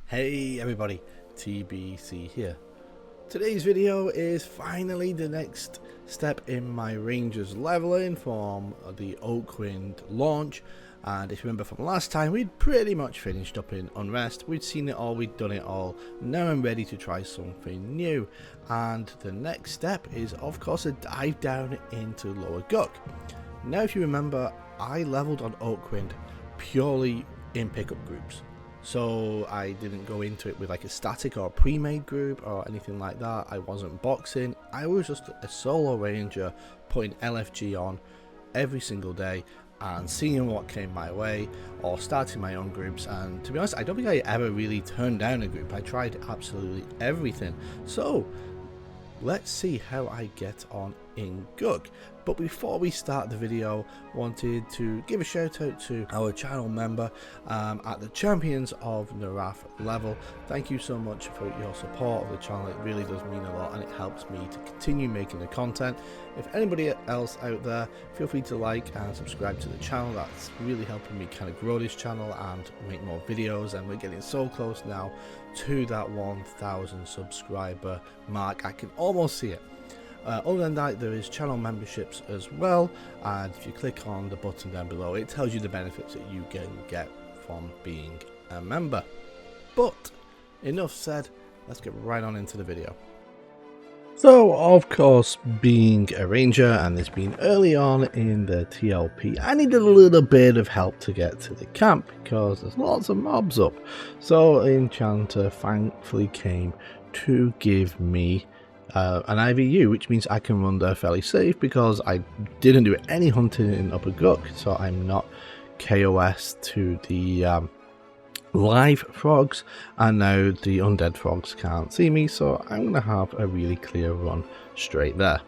Hey everybody, TBC here. Today's video is finally the next step in my Rangers leveling from the Oakwynd launch. And if you remember from last time, we'd pretty much finished up in Unrest. We'd seen it all, we'd done it all. Now I'm ready to try something new. And the next step is of course a dive down into lower Guck. Now if you remember, I leveled on Oakwynd purely in pickup groups. So I didn't go into it with like a static or a pre-made group or anything like that. I wasn't boxing. I was just a solo ranger putting LFG on every single day and seeing what came my way or starting my own groups. And to be honest, I don't think I ever really turned down a group. I tried absolutely everything. So let's see how I get on in Guck. But before we start the video, wanted to give a shout out to our channel member at the Champions of Narath level. Thank you so much for your support of the channel. It really does mean a lot and it helps me to continue making the content. If anybody else out there, feel free to like and subscribe to the channel. That's really helping me kind of grow this channel and make more videos, and we're getting so close now to that 1,000 subscriber mark. I can almost see it. Other than that, there is channel memberships as well, and if you click on the button down below, it tells you the benefits that you can get from being a member. But enough said, let's get right on into the video. So of course, being a ranger and this being early on in the TLP, I needed a little bit of help to get to the camp because there's lots of mobs up. So Enchanter thankfully came to give me an IVU, which means I can run there fairly safe because I didn't do any hunting in Upper Guck, so I'm not KOS to the live frogs, and now the undead frogs can't see me, so I'm going to have a really clear run straight there.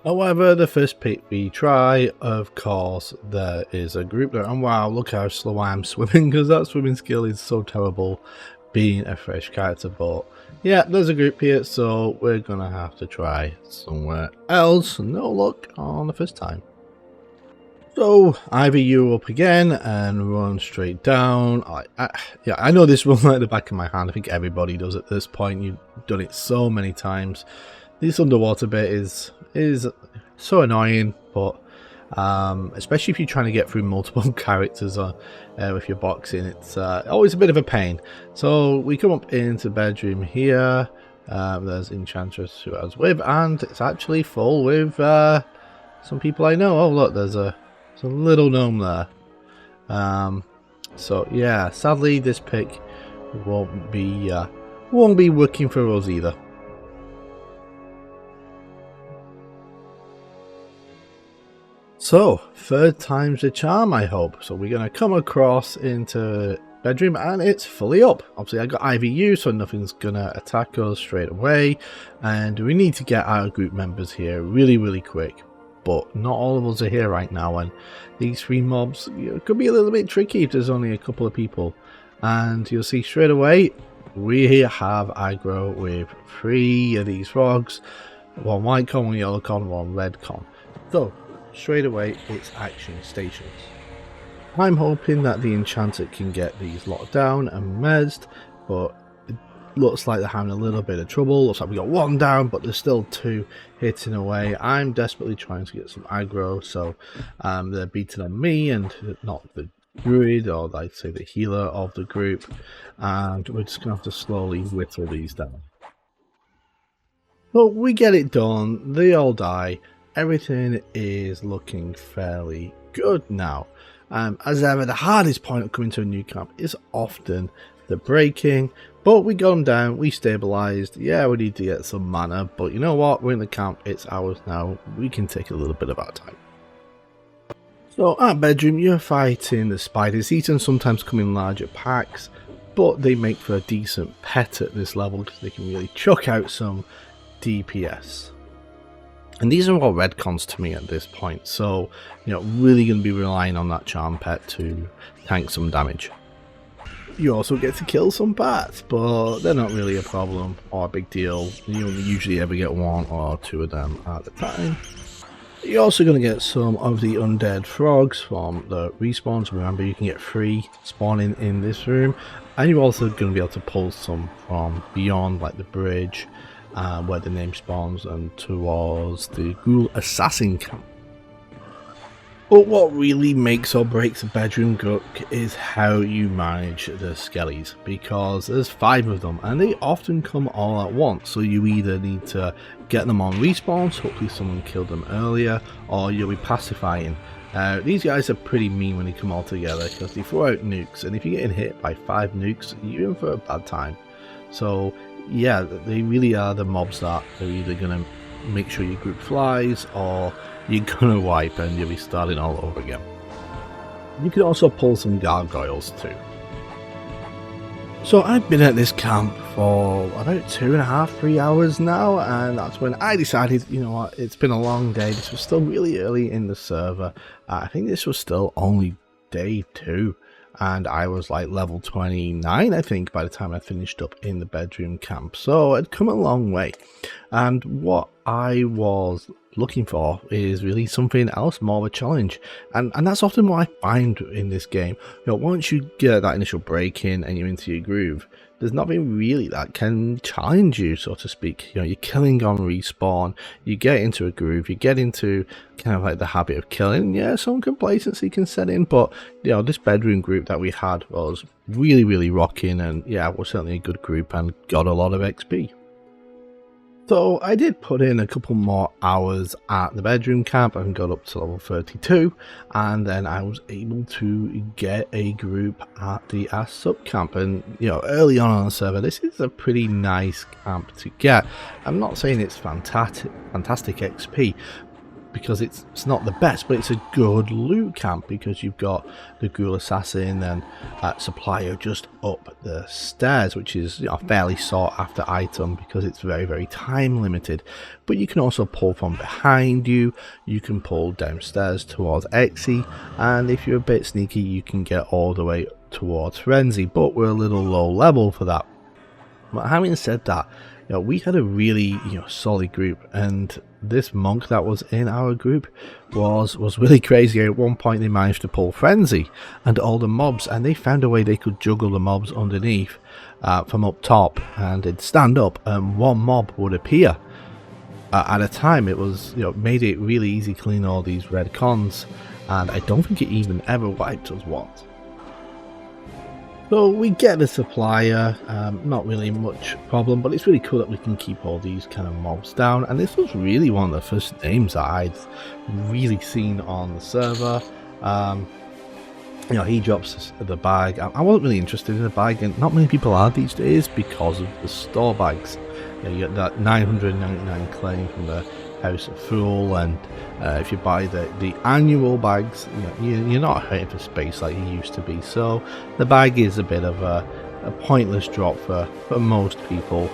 However, the first pick we try, of course, there is a group there, and wow, look how slow I'm swimming, because that swimming skill is so terrible being a fresh character. But yeah, there's a group here, so we're gonna have to try somewhere else. No luck on the first time. So IVU up again and run straight down. Yeah, I know this run like the back of my hand. I think everybody does at this point. You've done it so many times. This underwater bit is so annoying, but especially if you're trying to get through multiple characters with your boxing, it's always a bit of a pain. So we come up into the bedroom here. There's Enchantress who I was with, and it's actually full with some people I know. Oh look, there's a little gnome there. So yeah, sadly this pick won't be working for us either. So, third time's the charm, I hope. So we're going to come across into bedroom and it's fully up. Obviously I got IVU, so nothing's going to attack us straight away. And we need to get our group members here really quick. But not all of us are here right now, and these three mobs, could be a little bit tricky if there's only a couple of people. And you'll see straight away, we have aggro with 3 of these frogs. 1 white con, 1 yellow con, 1 red con. So straight away it's action stations. I'm hoping that the enchanter can get these locked down and mezzed, but it looks like they're having a little bit of trouble. Looks like we got 1 down, but there's still 2 hitting away. I'm desperately trying to get some aggro, so they're beating on me and not the druid, or I'd say the healer of the group, and we're just gonna have to slowly whittle these down. But we get it done, they all die. Everything is looking fairly good now. As ever, the hardest point of coming to a new camp is often the breaking, but we got them down, we stabilized. Yeah, we need to get some mana, but you know what, we're in the camp, it's ours now, we can take a little bit of our time. So at bedroom, you're fighting the spiders. These can sometimes come in larger packs, but they make for a decent pet at this level because they can really chuck out some DPS. And these are all red cons to me at this point, so really going to be relying on that charm pet to tank some damage. You also get to kill some bats, but they're not really a problem or a big deal. You only usually ever get 1 or 2 of them at a time. You're also going to get some of the undead frogs from the respawns. Remember, you can get 3 spawning in this room, and you're also going to be able to pull some from beyond, like the bridge, where the name spawns, and towards the ghoul assassin camp. But what really makes or breaks a bedroom Guck is how you manage the skellies, because there's 5 of them and they often come all at once, so you either need to get them on respawns, hopefully someone killed them earlier, or you'll be pacifying. These guys are pretty mean when they come all together because they throw out nukes, and if you're getting hit by 5 nukes, you're in for a bad time. So yeah, they really are the mobs that are either going to make sure your group flies, or you're gonna wipe and you'll be starting all over again. You can also pull some gargoyles too. So I've been at this camp for about 2.5–3 hours now, and that's when I decided, you know what, it's been a long day. This was still really early in the server. I think this was still only day 2, and I was like level 29, I think, by the time I finished up in the bedroom camp. So I'd come a long way, and what I was looking for is really something else, more of a challenge, and that's often what I find in this game. You know, once you get that initial break in and you're into your groove, there's nothing really that can challenge you, so to speak. You know, you're killing on respawn, you get into a groove, you get into kind of like the habit of killing. Yeah, some complacency can set in, but you know, this bedroom group that we had was really rocking, and yeah, it was certainly a good group and got a lot of XP. So I did put in a couple more hours at the bedroom camp and got up to level 32, and then I was able to get a group at the sub camp. And you know, early on the server, this is a pretty nice camp to get. I'm not saying it's fantastic XP, because it's not the best, but it's a good loot camp because you've got the ghoul assassin and supplier just up the stairs, which is, you know, a fairly sought after item because it's very time limited. But you can also pull from behind you, you can pull downstairs towards Exy, and if you're a bit sneaky you can get all the way towards Frenzy, but we're a little low level for that. But having said that, you know, we had a really, you know, solid group, and this monk that was in our group was really crazy. At one point they managed to pull Frenzy and all the mobs, and they found a way they could juggle the mobs underneath from up top, and they'd stand up and one mob would appear at a time. It was, you know, made it really easy clean all these red cons, and I don't think it even ever wiped us once. So we get the supplier, not really much problem, but it's really cool that we can keep all these kind of mobs down. And this was really one of the first names that I'd really seen on the server. You know, he drops the bag. I wasn't really interested in the bag, and not many people are these days because of the store bags. You know, you get that 999 claim from the House of Fool, and if you buy the annual bags, you know, you're not hurting for space like you used to be. So the bag is a bit of a pointless drop for most people.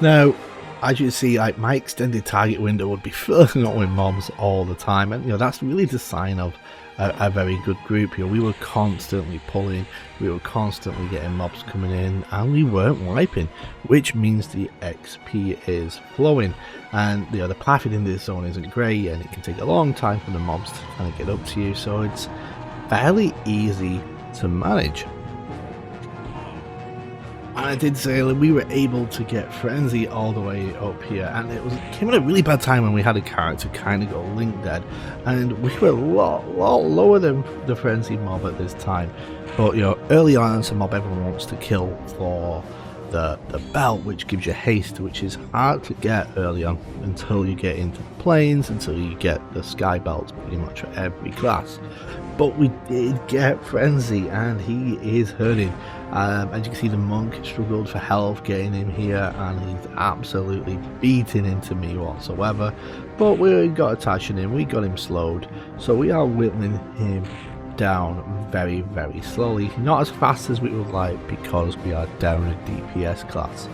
Now, as you see, like, my extended target window would be filling up with mobs all the time, and you know, that's really the sign of a very good group. You know, we were constantly pulling, we were constantly getting mobs coming in, and we weren't wiping, which means the XP is flowing. And you know, the pathing in this zone isn't great, and it can take a long time for the mobs to kind of get up to you, so it's fairly easy to manage. And I did say that we were able to get Frenzy all the way up here, and came at a really bad time when we had a character kind of go link dead, and we were a lot lower than the Frenzy mob at this time. But you know, early on it's a mob everyone wants to kill for the belt, which gives you haste, which is hard to get early on until you get into the plains, until you get the sky belts pretty much for every class. But we did get Frenzy, and he is hurting. As you can see, the monk struggled for health getting him here, and he's absolutely beating into me whatsoever. But we got attaching him, we got him slowed, so we are whittling him down very slowly, not as fast as we would like because we are down a DPS class.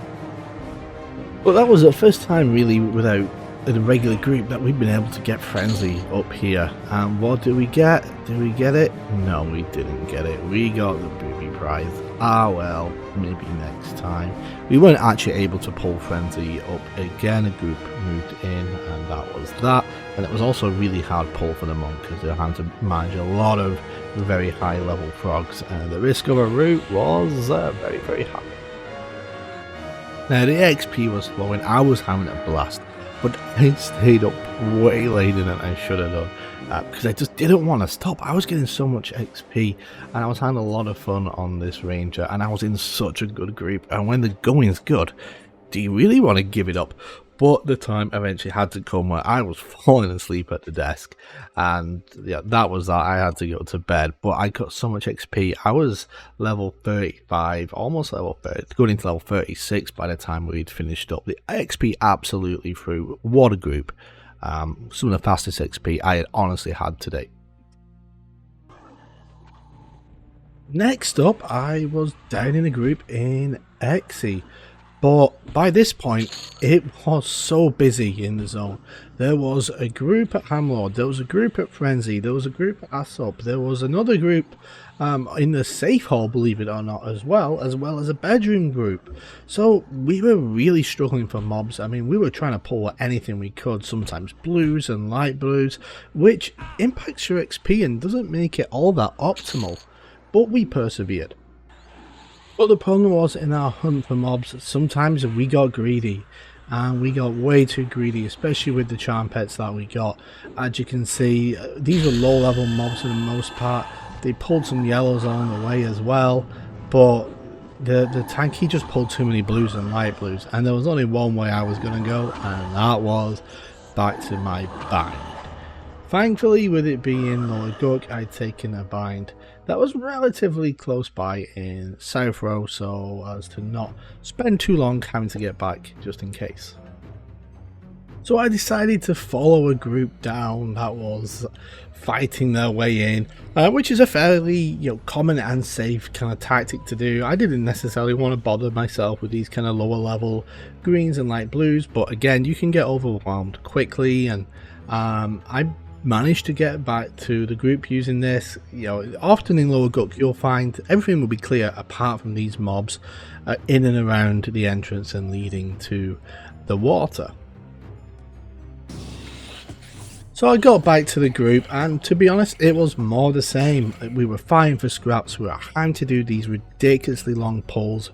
But that was the first time really without in a regular group that we've been able to get frenzy up here. And what do we get? Did we get it? No, we didn't get it. We got the booby prize. Ah well, maybe next time. We weren't actually able to pull frenzy up again. A group moved in and that was that. And it was also a really hard pull for the monk because they had to manage a lot of very high level frogs, and the risk of a root was very, very high. Now the XP was low and I was having a blast, but I stayed up way later than I should have done because I just didn't want to stop. I was getting so much XP and I was having a lot of fun on this ranger, and I was in such a good group, and when the going's good, do you really want to give it up? But the time eventually had to come where I was falling asleep at the desk, and yeah, that was that. I had to go to bed, but I got so much XP. I was level 35, almost level 30, going into level 36 by the time we'd finished up. The XP absolutely through. What a group. Some of the fastest XP I had honestly had today. Next up, I was down in a group in Exy. But by this point, it was so busy in the zone. There was a group at Hamlord, there was a group at Frenzy, there was a group at Asop, there was another group in the safe hall, believe it or not, as well as a bedroom group. So we were really struggling for mobs. I mean, we were trying to pull anything we could, sometimes blues and light blues, which impacts your XP and doesn't make it all that optimal. But we persevered. But the problem was, in our hunt for mobs, sometimes we got greedy, and we got way too greedy, especially with the charm pets that we got. As you can see, these are low level mobs for the most part. They pulled some yellows along the way as well, but the tank, he just pulled too many blues and light blues, and there was only one way I was going to go, and that was back to my bind. Thankfully, with it being Lower Guck, I'd taken a bind that was relatively close by in South Row, so as to not spend too long having to get back just in case. So I decided to follow a group down that was fighting their way in, which is a fairly common and safe kind of tactic to do. I didn't necessarily want to bother myself with these kind of lower level greens and light blues, but again, you can get overwhelmed quickly, and I managed to get back to the group using this. Often in Lower Guck you'll find everything will be clear apart from these mobs in and around the entrance and leading to the water. So I got back to the group, and to be honest, it was more the same. We were fighting for scraps. We were having to do these ridiculously long pulls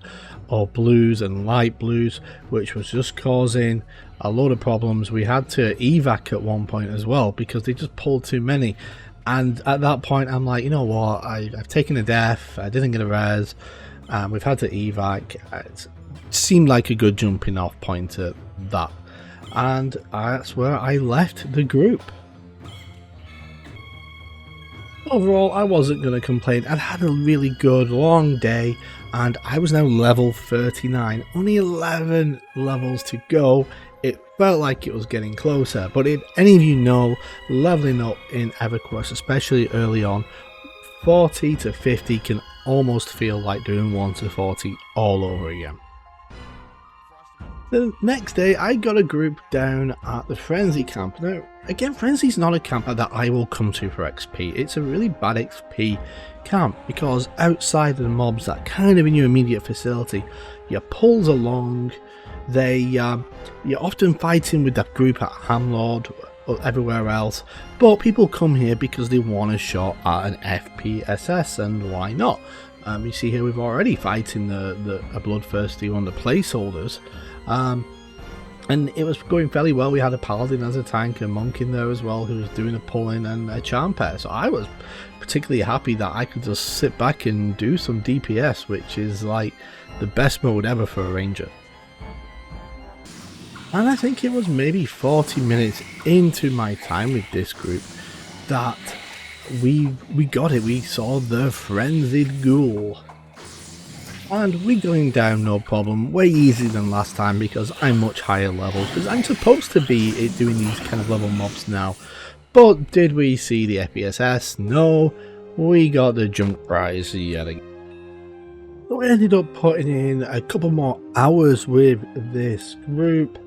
of blues and light blues, which was just causing a lot of problems. We had to evac at one point as well because they just pulled too many, and at that point I'm like, you know what, I've taken a death, I didn't get a res, we've had to evac. It seemed like a good jumping off point at that, and that's where I left the group. Overall, I wasn't going to complain. I'd had a really good long day, and I was now level 39, only 11 levels to go. It felt like it was getting closer, but if any of you know, leveling up in Everquest, especially early on, 40 to 50 can almost feel like doing 1 to 40 all over again. The next day, I got a group down at the Frenzy camp. Now, again, Frenzy's not a camp that I will come to for XP. It's a really bad XP camp because outside of the mobs that kind of in your immediate facility, your pulls along, you're often fighting with that group at Hamlord or everywhere else, but people come here because they want a shot at an FPSS, and why not? You see here we've already fighting a bloodthirsty one of the placeholders. And it was going fairly well. We had a paladin as a tank, a monk in there as well who was doing a pull-in, and a charm pet. So I was particularly happy that I could just sit back and do some DPS, which is like the best mode ever for a ranger. And I think it was maybe 40 minutes into my time with this group that we got it. We saw the frenzied ghoul. And we're going down no problem, way easier than last time because I'm much higher level, because I'm supposed to be doing these kind of level mobs now. But did we see the FPSS? No, we got the junk prize yet again. So we ended up putting in a couple more hours with this group.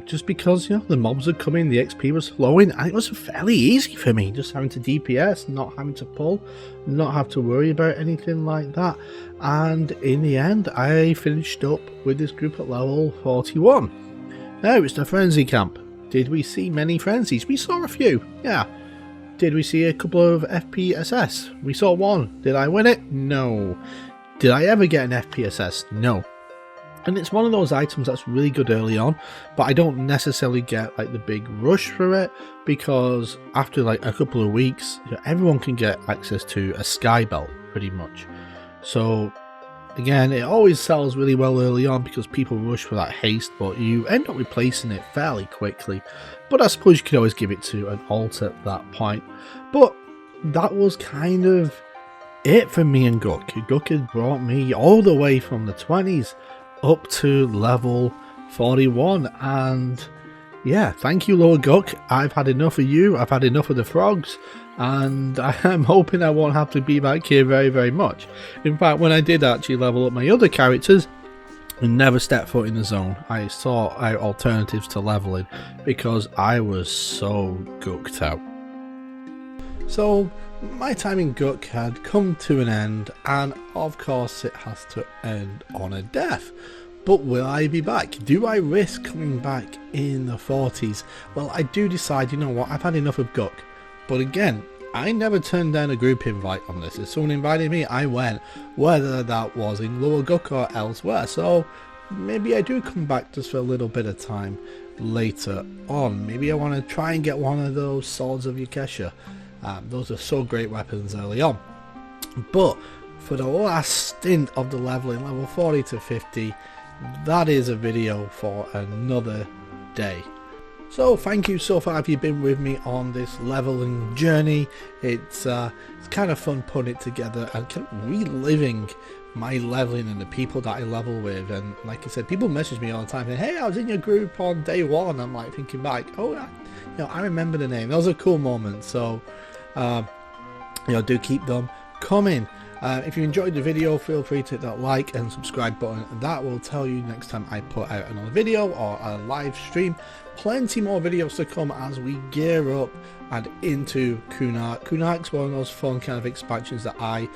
just because, you know, the mobs are coming, the XP was flowing, and it was fairly easy for me, just having to DPS, not having to pull, not have to worry about anything like that. And in the end, I finished up with this group at level 41. Now it's the Frenzy Camp. Did we see many Frenzies? We saw a few, yeah. Did we see a couple of FPSS? We saw one. Did I win it? No. Did I ever get an FPSS? No. And it's one of those items that's really good early on, but I don't necessarily get like the big rush for it, because after like a couple of weeks, you know, everyone can get access to a sky belt pretty much. So again, it always sells really well early on because people rush for that haste, but you end up replacing it fairly quickly. But I suppose you could always give it to an alt at that point. But that was kind of it for me and Guck. Guck had brought me all the way from the 20s up to level 41, and yeah, thank you, Lord Guck. I've had enough of you, I've had enough of the frogs, and I'm hoping I won't have to be back here very, very much. In fact, when I did actually level up my other characters, I never stepped foot in the zone. I sought out alternatives to leveling because I was so gucked out. So my time in Guck had come to an end, and of course it has to end on a death. But will I be back? Do I risk coming back in the 40s? Well, I do decide, you know what, I've had enough of Guck. But again, I never turned down a group invite on this. If someone invited me, I went, whether that was in Lower Guck or elsewhere. So maybe I do come back just for a little bit of time later on. Maybe I want to try and get one of those Swords of Yakesha. Those are so great weapons early on. But for the last stint of the leveling, level 40 to 50, that is a video for another day. So thank you so far if you've been with me on this leveling journey. It's kind of fun putting it together and kind of reliving my leveling and the people that I level with. And like I said, people message me all the time saying, hey, I was in your group on day one. I'm like thinking back, oh, I remember the name. That was a cool moment. So do keep them coming. If you enjoyed the video, feel free to hit that like and subscribe button. That will tell you next time I put out another video or a live stream. Plenty more videos to come as we gear up and into Kunark. Kunark's one of those fun kind of expansions that I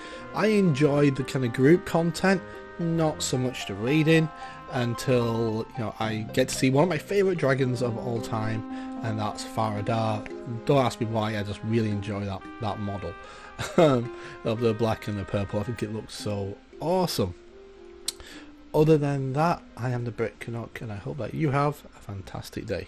enjoy the kind of group content, not so much the raiding, until I get to see one of my favourite dragons of all time, and that's Faradar. Don't ask me why, I just really enjoy that model of the black and the purple. I think it looks so awesome. Other than that, I am the Brick Canuck, and I hope that you have a fantastic day.